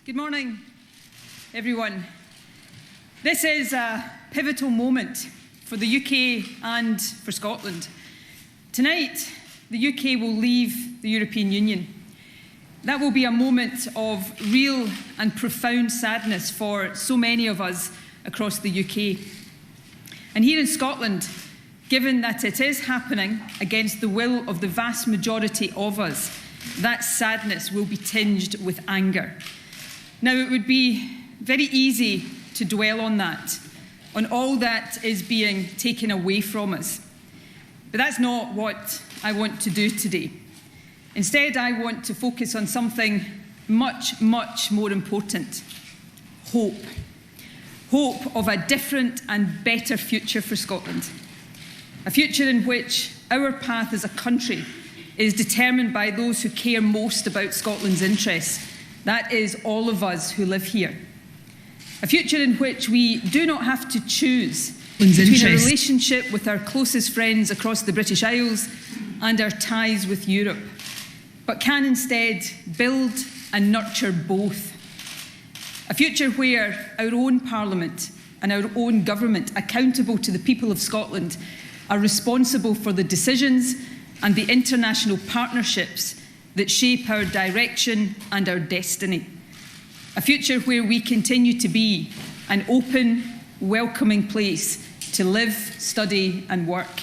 Good morning, everyone. This is a pivotal moment for the UK and for Scotland. Tonight, the UK will leave the European Union. That will be a moment of real and profound sadness for so many of us across the UK. And here in Scotland, given that it is happening against the will of the vast majority of us, that sadness will be tinged with anger. Now, it would be very easy to dwell on that, on all that is being taken away from us. But that's not what I want to do today. Instead, I want to focus on something much, much more important: hope. Hope of a different and better future for Scotland. A future in which our path as a country is determined by those who care most about Scotland's interests. That is all of us who live here. A future in which we do not have to choose between a relationship with our closest friends across the British Isles and our ties with Europe, but can instead build and nurture both. A future where our own Parliament and our own government, accountable to the people of Scotland, are responsible for the decisions and the international partnerships that shape our direction and our destiny. A future where we continue to be an open, welcoming place to live, study and work,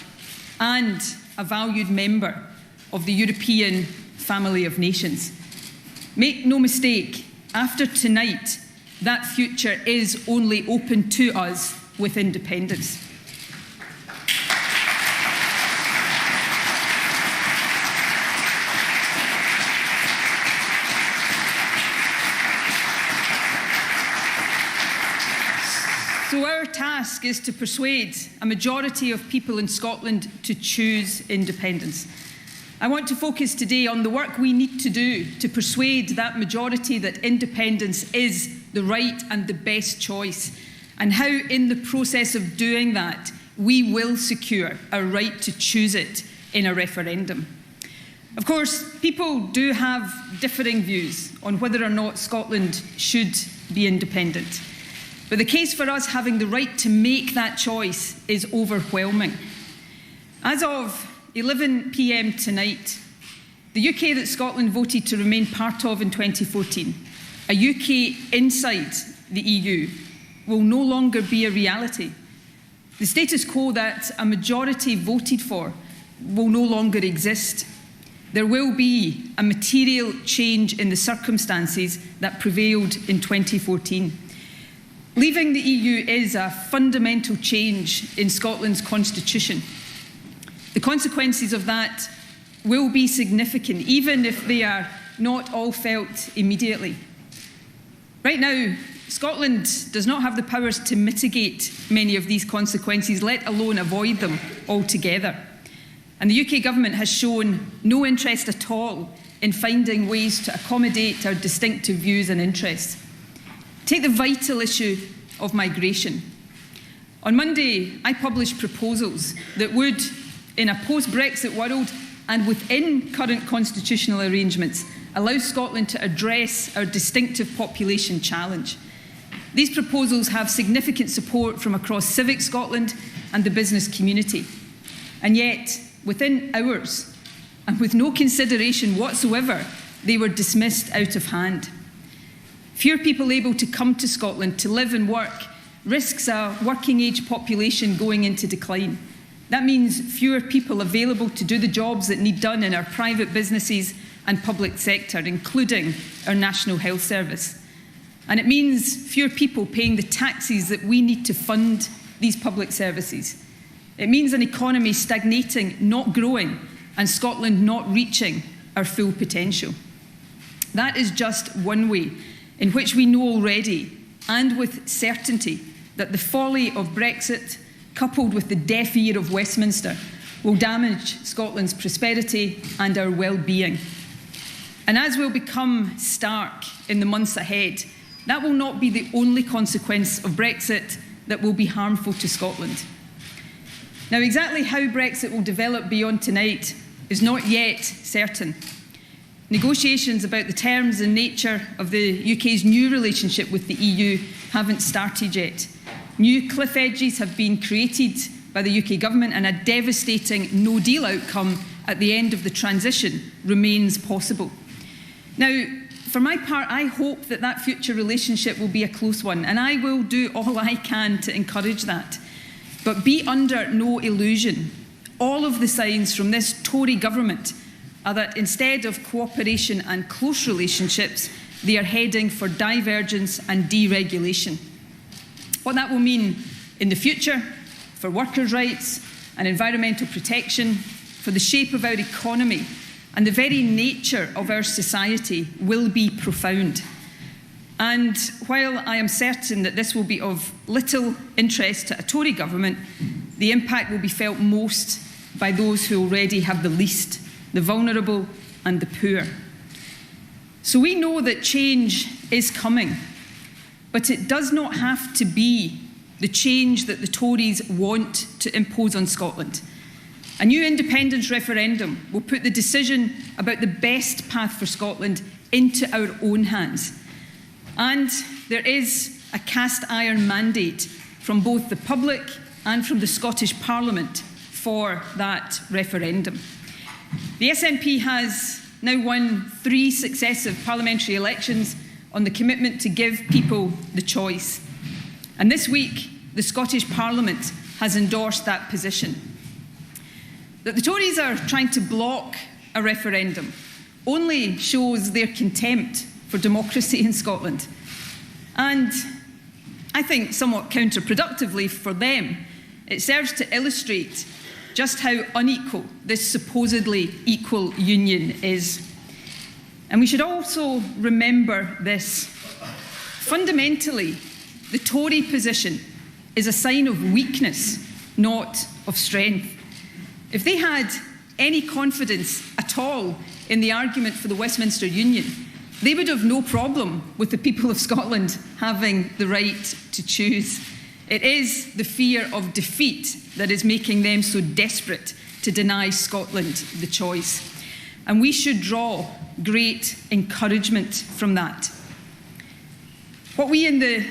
and a valued member of the European family of nations. Make no mistake, after tonight, that future is only open to us with independence. So our task is to persuade a majority of people in Scotland to choose independence. I want to focus today on the work we need to do to persuade that majority that independence is the right and the best choice, and how in the process of doing that, we will secure our right to choose it in a referendum. Of course, people do have differing views on whether or not Scotland should be independent. But the case for us having the right to make that choice is overwhelming. As of 11 p.m. tonight, the UK that Scotland voted to remain part of in 2014, a UK inside the EU, will no longer be a reality. The status quo that a majority voted for will no longer exist. There will be a material change in the circumstances that prevailed in 2014. Leaving the EU is a fundamental change in Scotland's constitution. The consequences of that will be significant, even if they are not all felt immediately. Right now, Scotland does not have the powers to mitigate many of these consequences, let alone avoid them altogether. And the UK government has shown no interest at all in finding ways to accommodate our distinctive views and interests. Take the vital issue of migration. On Monday, I published proposals that would, in a post-Brexit world and within current constitutional arrangements, allow Scotland to address our distinctive population challenge. These proposals have significant support from across Civic Scotland and the business community. And yet, within hours, and with no consideration whatsoever, they were dismissed out of hand. Fewer people able to come to Scotland to live and work risks a working age population going into decline. That means fewer people available to do the jobs that need done in our private businesses and public sector, including our National Health Service. And it means fewer people paying the taxes that we need to fund these public services. It means an economy stagnating, not growing, and Scotland not reaching our full potential. That is just one way in which we know already, and with certainty, that the folly of Brexit, coupled with the deaf ear of Westminster, will damage Scotland's prosperity and our well-being. And as will become stark in the months ahead, that will not be the only consequence of Brexit that will be harmful to Scotland. Now, exactly how Brexit will develop beyond tonight is not yet certain. Negotiations about the terms and nature of the UK's new relationship with the EU haven't started yet. New cliff edges have been created by the UK government, and a devastating no-deal outcome at the end of the transition remains possible. Now, for my part, I hope that that future relationship will be a close one, and I will do all I can to encourage that. But be under no illusion. All of the signs from this Tory government are that instead of cooperation and close relationships, they are heading for divergence and deregulation. What that will mean in the future for workers' rights and environmental protection, for the shape of our economy and the very nature of our society will be profound. And while I am certain that this will be of little interest to a Tory government, the impact will be felt most by those who already have the least, the vulnerable and the poor. So we know that change is coming, but it does not have to be the change that the Tories want to impose on Scotland. A new independence referendum will put the decision about the best path for Scotland into our own hands. And there is a cast iron mandate from both the public and from the Scottish Parliament for that referendum. The SNP has now won 3 successive parliamentary elections on the commitment to give people the choice. And this week, the Scottish Parliament has endorsed that position. That the Tories are trying to block a referendum only shows their contempt for democracy in Scotland. And I think somewhat counterproductively for them, it serves to illustrate just how unequal this supposedly equal union is. And we should also remember this. Fundamentally, the Tory position is a sign of weakness, not of strength. If they had any confidence at all in the argument for the Westminster Union, they would have no problem with the people of Scotland having the right to choose. It is the fear of defeat that is making them so desperate to deny Scotland the choice. And we should draw great encouragement from that. What we in the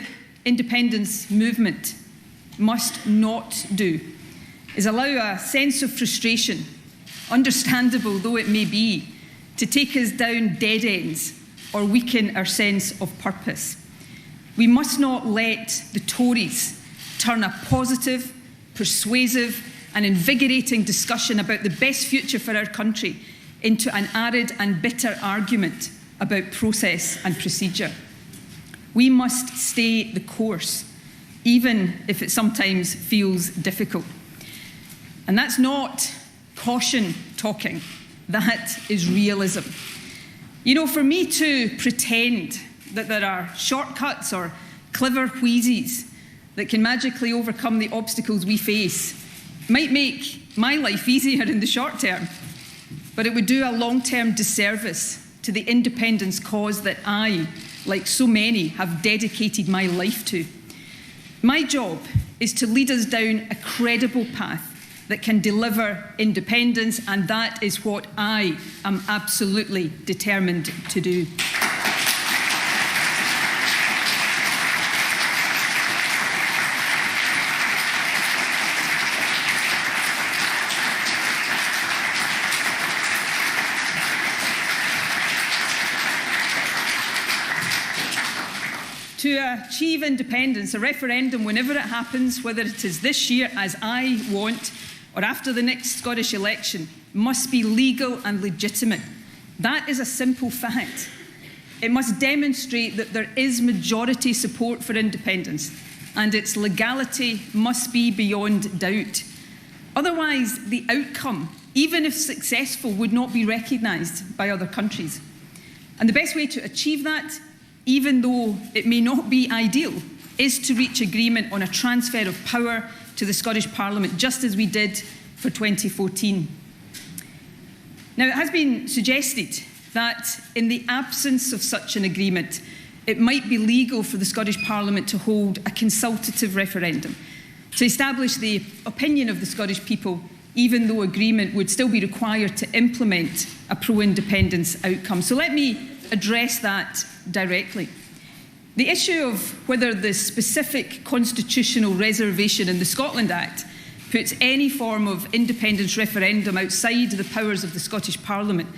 independence movement must not do is allow a sense of frustration, understandable though it may be, to take us down dead ends or weaken our sense of purpose. We must not let the Tories turn a positive, persuasive and invigorating discussion about the best future for our country into an arid and bitter argument about process and procedure. We must stay the course, even if it sometimes feels difficult. And that's not caution talking, that is realism. You know, for me to pretend that there are shortcuts or clever wheezes that can magically overcome the obstacles we face might make my life easier in the short term, but it would do a long-term disservice to the independence cause that I, like so many, have dedicated my life to. My job is to lead us down a credible path that can deliver independence, and that is what I am absolutely determined to do. To achieve independence, a referendum, whenever it happens, whether it is this year, as I want, or after the next Scottish election, must be legal and legitimate. That is a simple fact. It must demonstrate that there is majority support for independence, and its legality must be beyond doubt. Otherwise, the outcome, even if successful, would not be recognised by other countries. And the best way to achieve that, even though it may not be ideal, is to reach agreement on a transfer of power to the Scottish Parliament, just as we did for 2014. Now, it has been suggested that in the absence of such an agreement, it might be legal for the Scottish Parliament to hold a consultative referendum to establish the opinion of the Scottish people even though agreement would still be required to implement a pro-independence outcome. So let me address that directly. The issue of whether the specific constitutional reservation in the Scotland Act puts any form of independence referendum outside the powers of the Scottish Parliament,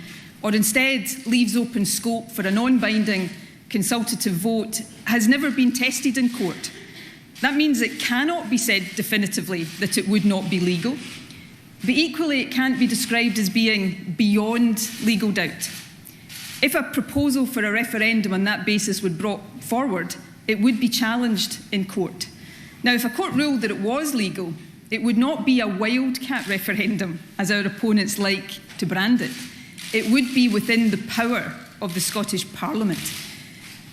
or instead leaves open scope for a non-binding consultative vote, has never been tested in court. That means it cannot be said definitively that it would not be legal, but equally it can't be described as being beyond legal doubt. If a proposal for a referendum on that basis were brought forward, it would be challenged in court. Now, if a court ruled that it was legal, it would not be a wildcat referendum, as our opponents like to brand it. It would be within the power of the Scottish Parliament.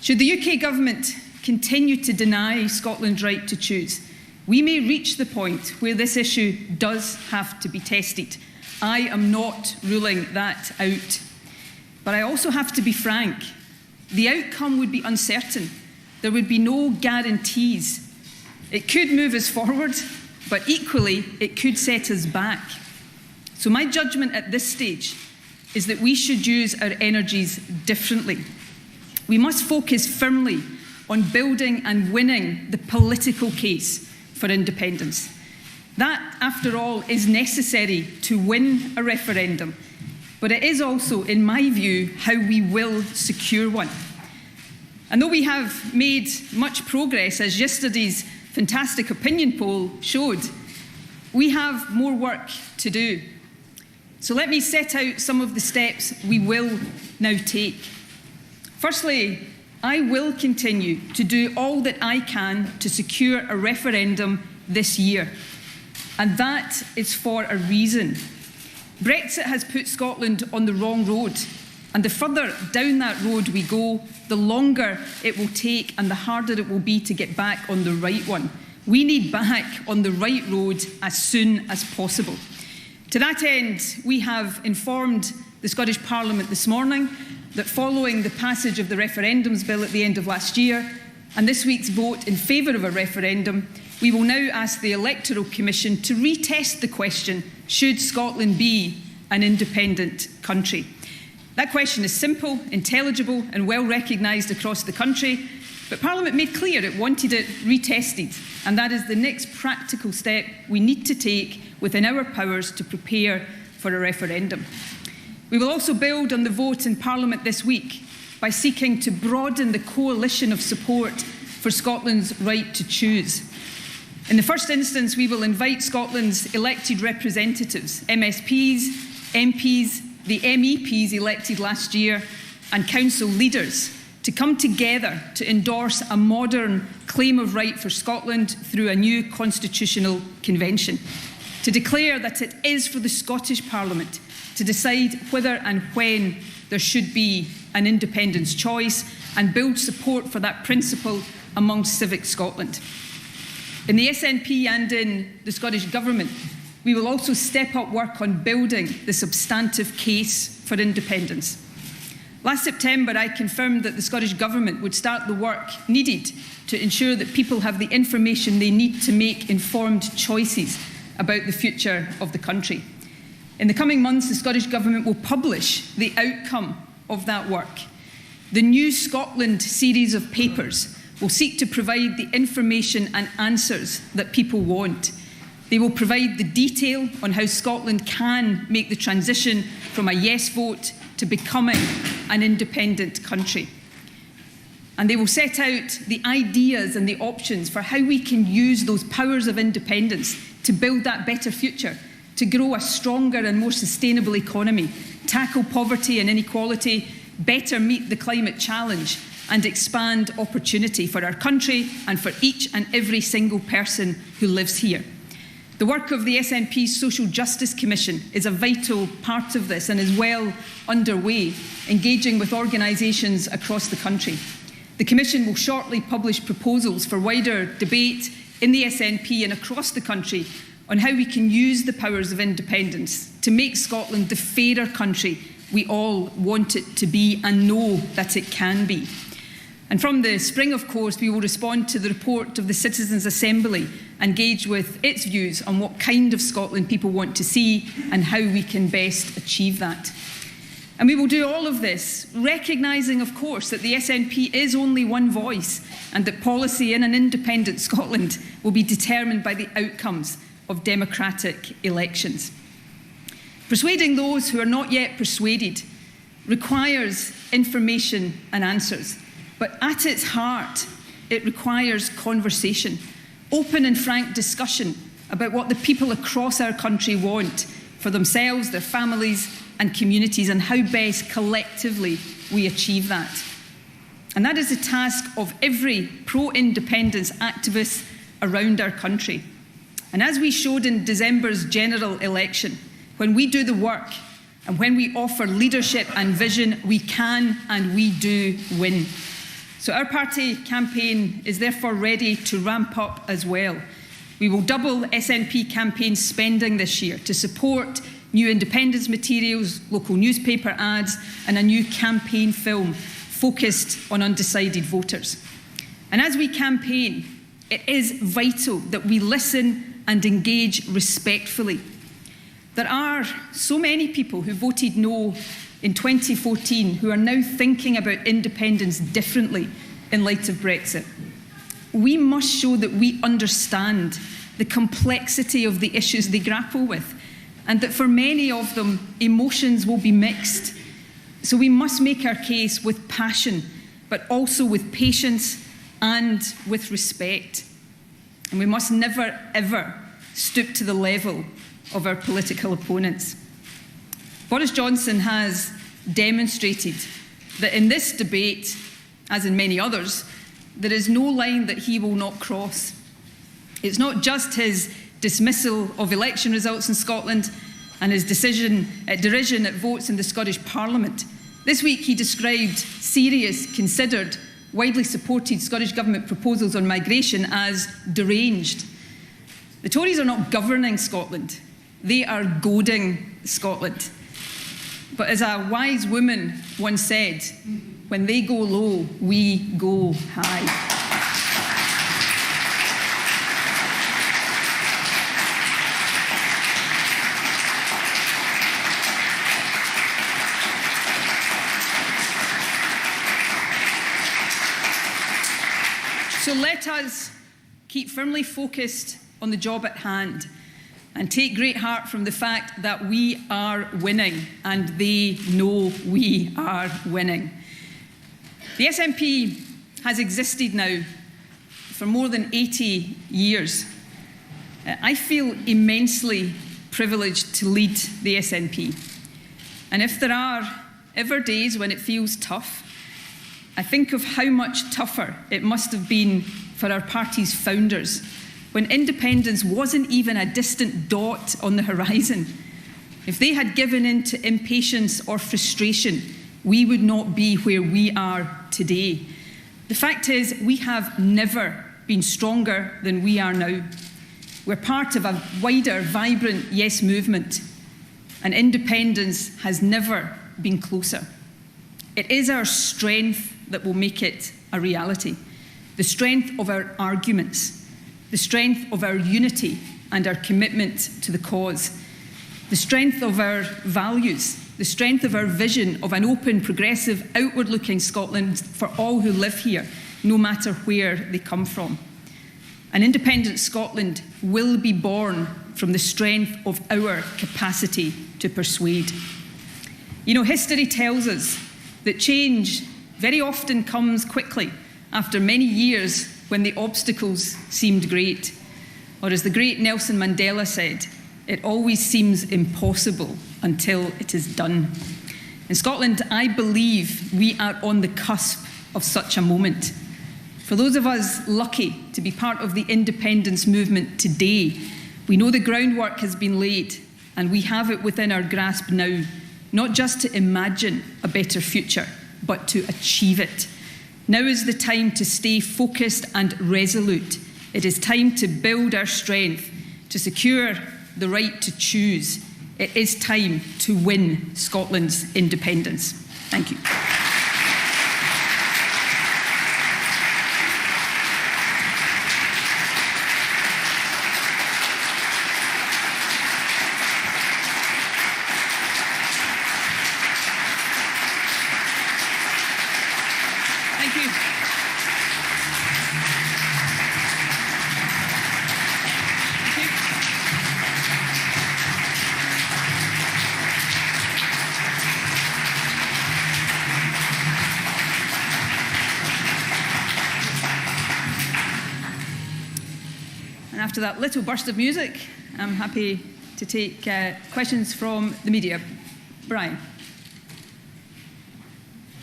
Should the UK government continue to deny Scotland's right to choose, we may reach the point where this issue does have to be tested. I am not ruling that out. But I also have to be frank. The outcome would be uncertain. There would be no guarantees. It could move us forward, but equally, it could set us back. So my judgment at this stage is that we should use our energies differently. We must focus firmly on building and winning the political case for independence. That, after all, is necessary to win a referendum, but it is also, in my view, how we will secure one. And though we have made much progress, as yesterday's fantastic opinion poll showed, we have more work to do. So let me set out some of the steps we will now take. Firstly, I will continue to do all that I can to secure a referendum this year. And that is for a reason. Brexit has put Scotland on the wrong road, and the further down that road we go, the longer it will take and the harder it will be to get back on the right one. We need back on the right road as soon as possible. To that end, we have informed the Scottish Parliament this morning that following the passage of the referendums bill at the end of last year and this week's vote in favour of a referendum, we will now ask the Electoral Commission to retest the question, should Scotland be an independent country? That question is simple, intelligible and well recognised across the country, but Parliament made clear it wanted it retested, and that is the next practical step we need to take within our powers to prepare for a referendum. We will also build on the vote in Parliament this week by seeking to broaden the coalition of support for Scotland's right to choose. In the first instance, we will invite Scotland's elected representatives, MSPs, MPs, the MEPs elected last year, and council leaders to come together to endorse a modern claim of right for Scotland through a new constitutional convention, to declare that it is for the Scottish Parliament to decide whether and when there should be an independence choice and build support for that principle amongst Civic Scotland. In the SNP and in the Scottish Government, we will also step up work on building the substantive case for independence. Last September, I confirmed that the Scottish Government would start the work needed to ensure that people have the information they need to make informed choices about the future of the country. In the coming months, the Scottish Government will publish the outcome of that work. The New Scotland series of papers will seek to provide the information and answers that people want. They will provide the detail on how Scotland can make the transition from a yes vote to becoming an independent country. And they will set out the ideas and the options for how we can use those powers of independence to build that better future, to grow a stronger and more sustainable economy, tackle poverty and inequality, better meet the climate challenge, and expand opportunity for our country and for each and every single person who lives here. The work of the SNP's Social Justice Commission is a vital part of this and is well underway, engaging with organisations across the country. The Commission will shortly publish proposals for wider debate in the SNP and across the country on how we can use the powers of independence to make Scotland the fairer country we all want it to be and know that it can be. And from the spring, of course, we will respond to the report of the Citizens' Assembly and gauge with its views on what kind of Scotland people want to see and how we can best achieve that. And we will do all of this, recognising, of course, that the SNP is only one voice and that policy in an independent Scotland will be determined by the outcomes of democratic elections. Persuading those who are not yet persuaded requires information and answers, but at its heart, it requires conversation, open and frank discussion about what the people across our country want for themselves, their families, and communities, and how best collectively we achieve that. And that is the task of every pro-independence activist around our country. And as we showed in December's general election, when we do the work and when we offer leadership and vision, we can and we do win. So our party campaign is therefore ready to ramp up as well. We will double SNP campaign spending this year to support new independence materials, local newspaper ads, and a new campaign film focused on undecided voters. And as we campaign, it is vital that we listen and engage respectfully. There are so many people who voted no in 2014 who are now thinking about independence differently in light of Brexit. We must show that we understand the complexity of the issues they grapple with, and that for many of them, emotions will be mixed. So we must make our case with passion, but also with patience and with respect. And we must never, ever stoop to the level of our political opponents. Boris Johnson has demonstrated that in this debate, as in many others, there is no line that he will not cross. It's not just his dismissal of election results in Scotland and his derision at votes in the Scottish Parliament. This week he described serious, considered, widely supported Scottish Government proposals on migration as deranged. The Tories are not governing Scotland, they are goading Scotland. But as a wise woman once said, when they go low, we go high. So let us keep firmly focused on the job at hand and take great heart from the fact that we are winning and they know we are winning. The SNP has existed now for more than 80 years. I feel immensely privileged to lead the SNP. And if there are ever days when it feels tough, I think of how much tougher it must have been for our party's founders when independence wasn't even a distant dot on the horizon. If they had given in to impatience or frustration, we would not be where we are today. The fact is, we have never been stronger than we are now. We're part of a wider, vibrant yes movement, and independence has never been closer. It is our strength that will make it a reality. The strength of our arguments, the strength of our unity and our commitment to the cause, the strength of our values, the strength of our vision of an open, progressive, outward-looking Scotland for all who live here, no matter where they come from. An independent Scotland will be born from the strength of our capacity to persuade. You know, history tells us that change very often comes quickly after many years when the obstacles seemed great. Or as the great Nelson Mandela said, it always seems impossible until it is done. In Scotland, I believe we are on the cusp of such a moment. For those of us lucky to be part of the independence movement today, we know the groundwork has been laid and we have it within our grasp now, not just to imagine a better future, but to achieve it. Now is the time to stay focused and resolute. It is time to build our strength, to secure the right to choose. It is time to win Scotland's independence. Thank you. after that little burst of music, I'm happy to take questions from the media. Brian.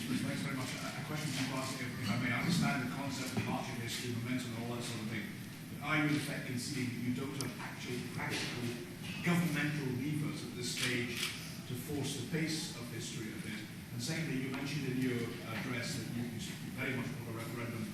Thanks very much. A question to you, if I may. I understand the concept of marching history, momentum, and all that sort of thing. But are you in effect conceding that you don't have actual practical governmental levers at this stage to force the pace of history a bit? And secondly, you mentioned in your address that you very much want a referendum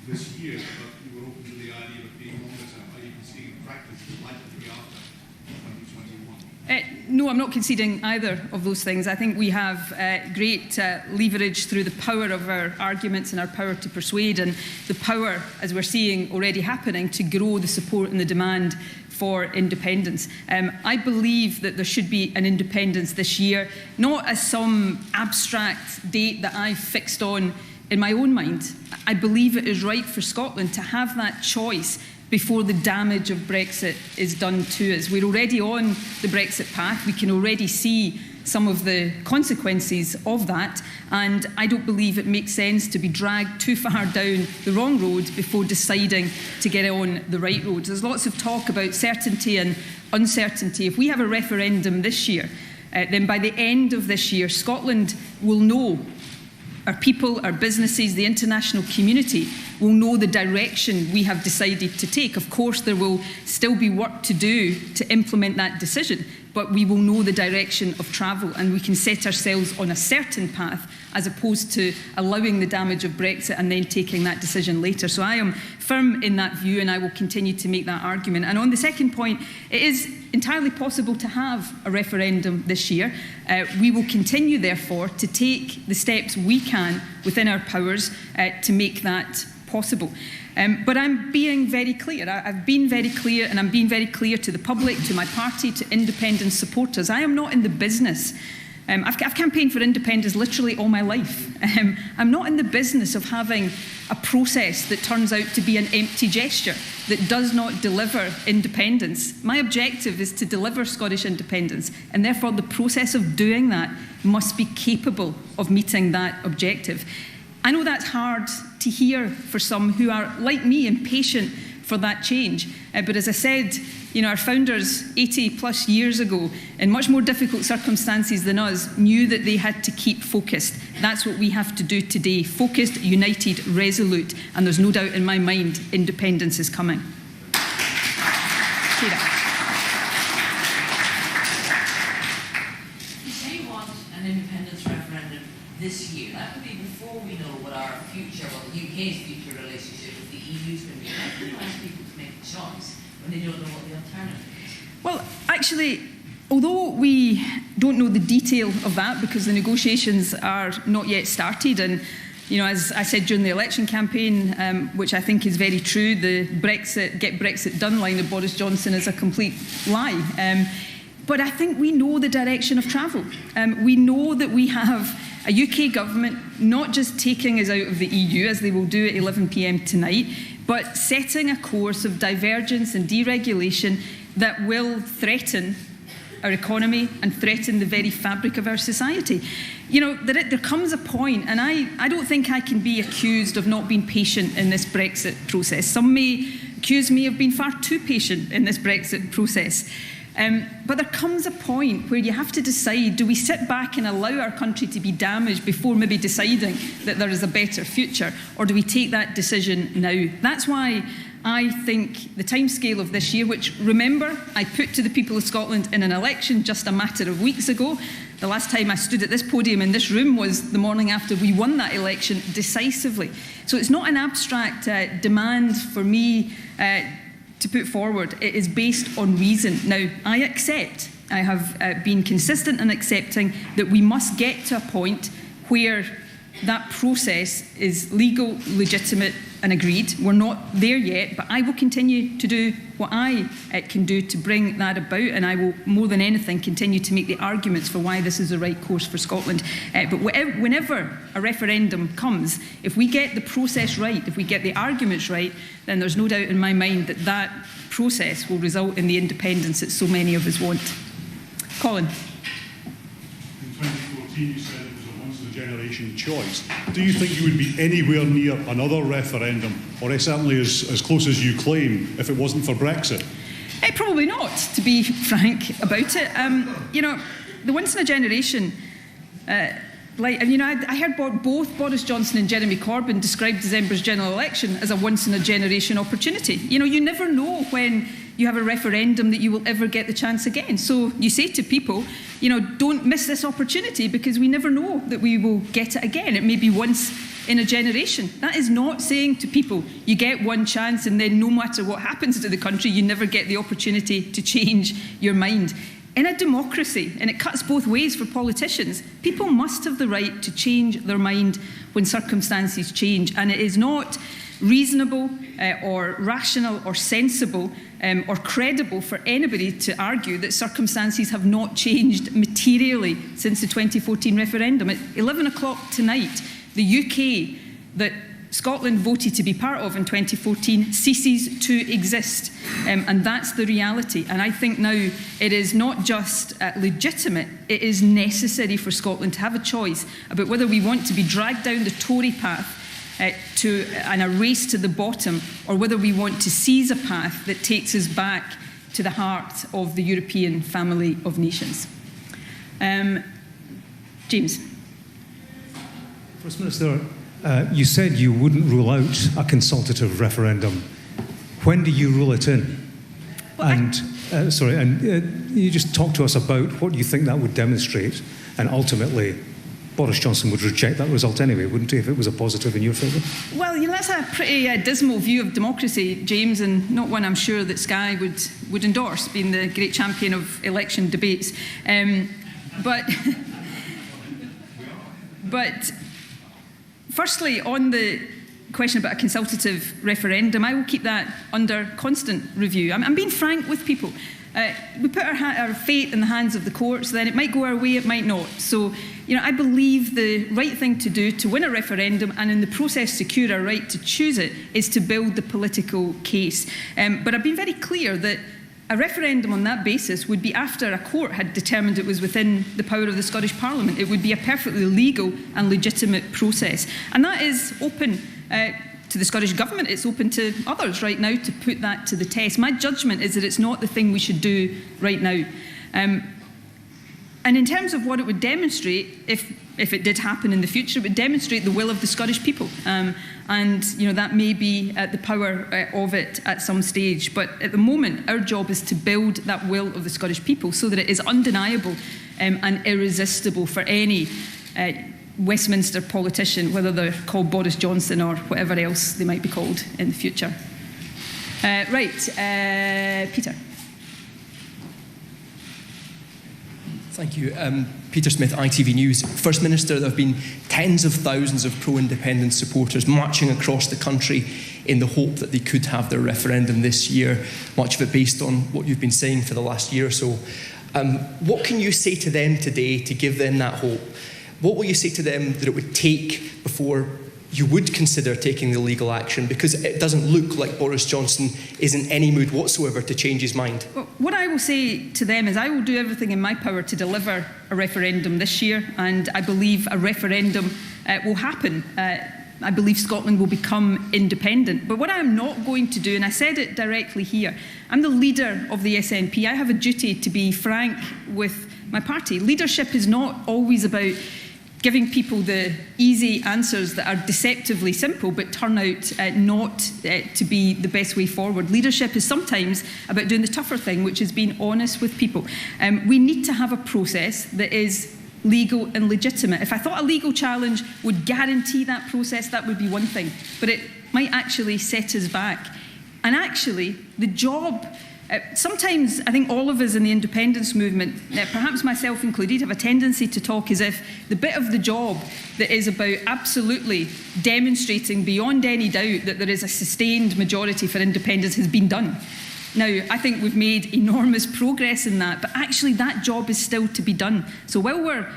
this year, but you were open to the idea of being longer term. Are you conceding practice is likely to be after 2021? No, I'm not conceding either of those things. I think we have great leverage through the power of our arguments and our power to persuade, and the power, as we're seeing already happening, to grow the support and the demand for independence. I believe that there should be an independence this year, not as some abstract date that I've fixed on in my own mind. I believe it is right for Scotland to have that choice before the damage of Brexit is done to us. We're already on the Brexit path. We can already see some of the consequences of that, and I don't believe it makes sense to be dragged too far down the wrong road before deciding to get on the right road. There's lots of talk about certainty and uncertainty. If we have a referendum this year, then by the end of this year, Scotland will know, our people, our businesses, the international community will know the direction we have decided to take. Of course, there will still be work to do to implement that decision, but we will know the direction of travel, and we can set ourselves on a certain path as opposed to allowing the damage of Brexit and then taking that decision later. So I am firm in that view, and I will continue to make that argument. And on the second point, it is entirely possible to have a referendum this year. We will continue, therefore, to take the steps we can within our powers to make that possible. But I'm being very clear. I've been very clear, and I'm being very clear to the public, to my party, to independent supporters. I am not in the business. I've campaigned for independence literally all my life. I'm not in the business of having a process that turns out to be an empty gesture that does not deliver independence. My objective is to deliver Scottish independence, and therefore the process of doing that must be capable of meeting that objective. I know that's hard to hear for some who are, like me, impatient for that change. But as I said, our founders 80 plus years ago, in much more difficult circumstances than us, knew that they had to keep focused. That's what we have to do today. Focused, united, resolute, and there's no doubt in my mind independence is coming. Kira. You say you want an independence referendum this year. That would be before we know what our future, what the UK's future relationship with the EU is going to be. How can you ask people to make a choice when they don't know what the alternative is? Well, actually, although we don't know the detail of that because the negotiations are not yet started, and as I said during the election campaign, which I think is very true, the Get Brexit Done line of Boris Johnson is a complete lie. But I think we know the direction of travel. We know that we have a UK government not just taking us out of the EU, as they will do at 11 p.m. tonight, but setting a course of divergence and deregulation that will threaten our economy and threaten the very fabric of our society. There comes a point, and I don't think I can be accused of not being patient in this Brexit process. Some may accuse me of being far too patient in this Brexit process. But there comes a point where you have to decide, do we sit back and allow our country to be damaged before maybe deciding that there is a better future, or do we take that decision now? That's why I think the timescale of this year, which, remember, I put to the people of Scotland in an election just a matter of weeks ago. The last time I stood at this podium in this room was the morning after we won that election decisively. So it's not an abstract demand for me to put forward. It is based on reason. Now, I have been consistent in accepting that we must get to a point where that process is legal, legitimate and agreed. We're not there yet, but I will continue to do what I can do to bring that about, and I will, more than anything, continue to make the arguments for why this is the right course for Scotland. But whenever a referendum comes, if we get the process right, if we get the arguments right, then there's no doubt in my mind that that process will result in the independence that so many of us want. Colin. In 2014, you said it was a once-in-a-generation choice, do you think you would be anywhere near another referendum, or certainly as close as you claim, if it wasn't for Brexit? Probably not, to be frank about it. The once-in-a-generation... I heard both Boris Johnson and Jeremy Corbyn describe December's general election as a once-in-a-generation opportunity. You never know when you have a referendum that you will ever get the chance again. So you say to people, don't miss this opportunity, because we never know that we will get it again. It may be once in a generation. That is not saying to people, you get one chance and then no matter what happens to the country, you never get the opportunity to change your mind. In a democracy, and it cuts both ways for politicians, people must have the right to change their mind when circumstances change. And it is not reasonable or rational or sensible or credible for anybody to argue that circumstances have not changed materially since the 2014 referendum. At 11 o'clock tonight, the UK that Scotland voted to be part of in 2014 ceases to exist, and that's the reality. And I think now it is not just legitimate, it is necessary for Scotland to have a choice about whether we want to be dragged down the Tory path and a race to the bottom, or whether we want to seize a path that takes us back to the heart of the European family of nations. James. First Minister, you said you wouldn't rule out a consultative referendum. When do you rule it in? Well, you just talk to us about what you think that would demonstrate, and ultimately Boris Johnson would reject that result anyway, wouldn't he, if it was a positive in your favour? Well, that's a pretty dismal view of democracy, James, and not one I'm sure that Sky would endorse, being the great champion of election debates. But firstly, on the question about a consultative referendum, I will keep that under constant review. I'm being frank with people. We put our fate in the hands of the courts, then it might go our way, it might not. So, I believe the right thing to do to win a referendum and in the process secure our right to choose it is to build the political case. But I've been very clear that a referendum on that basis would be after a court had determined it was within the power of the Scottish Parliament. It would be a perfectly legal and legitimate process. And that is open to the Scottish Government. It's open to others right now to put that to the test. My judgment is that it's not the thing we should do right now. And in terms of what it would demonstrate, if it did happen in the future, it would demonstrate the will of the Scottish people. And that may be the power of it at some stage. But at the moment, our job is to build that will of the Scottish people so that it is undeniable and irresistible for any Westminster politician, whether they're called Boris Johnson or whatever else they might be called in the future. Peter. Thank you. Peter Smith, ITV News. First Minister, there have been tens of thousands of pro-independence supporters marching across the country in the hope that they could have their referendum this year, much of it based on what you've been saying for the last year or so. What can you say to them today to give them that hope? What will you say to them that it would take before you would consider taking the legal action? Because it doesn't look like Boris Johnson is in any mood whatsoever to change his mind. Well, what I will say to them is I will do everything in my power to deliver a referendum this year, and I believe a referendum will happen. I believe Scotland will become independent. But what I'm not going to do, and I said it directly here, I'm the leader of the SNP. I have a duty to be frank with my party. Leadership is not always about giving people the easy answers that are deceptively simple but turn out not to be the best way forward. Leadership is sometimes about doing the tougher thing, which is being honest with people. We need to have a process that is legal and legitimate. If I thought a legal challenge would guarantee that process, that would be one thing. But it might actually set us back. And actually, the job... sometimes I think all of us in the independence movement, perhaps myself included, have a tendency to talk as if the bit of the job that is about absolutely demonstrating beyond any doubt that there is a sustained majority for independence has been done. Now, I think we've made enormous progress in that, but actually that job is still to be done. So while we're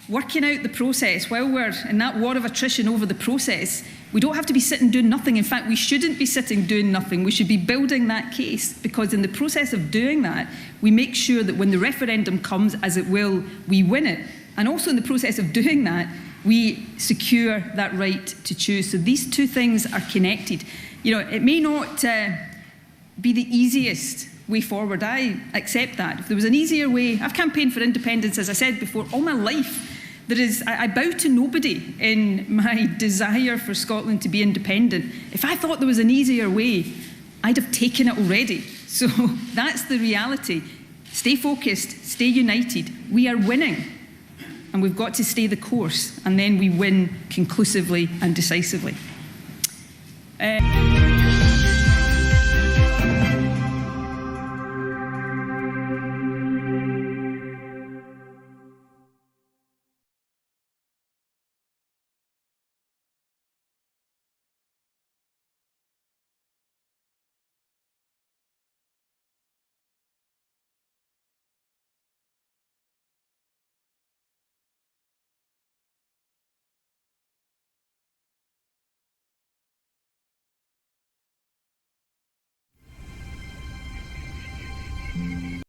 working out the process, while we're in that war of attrition over the process, we don't have to be sitting doing nothing. In fact, we shouldn't be sitting doing nothing. We should be building that case, because in the process of doing that, we make sure that when the referendum comes, as it will, we win it. And also in the process of doing that, we secure that right to choose. So these two things are connected. You know, it may not be the easiest way forward. I accept that. If there was an easier way, I've campaigned for independence, as I said before, all my life. I bow to nobody in my desire for Scotland to be independent. If I thought there was an easier way, I'd have taken it already. So that's the reality. Stay focused, stay united. We are winning, and we've got to stay the course, and then we win conclusively and decisively.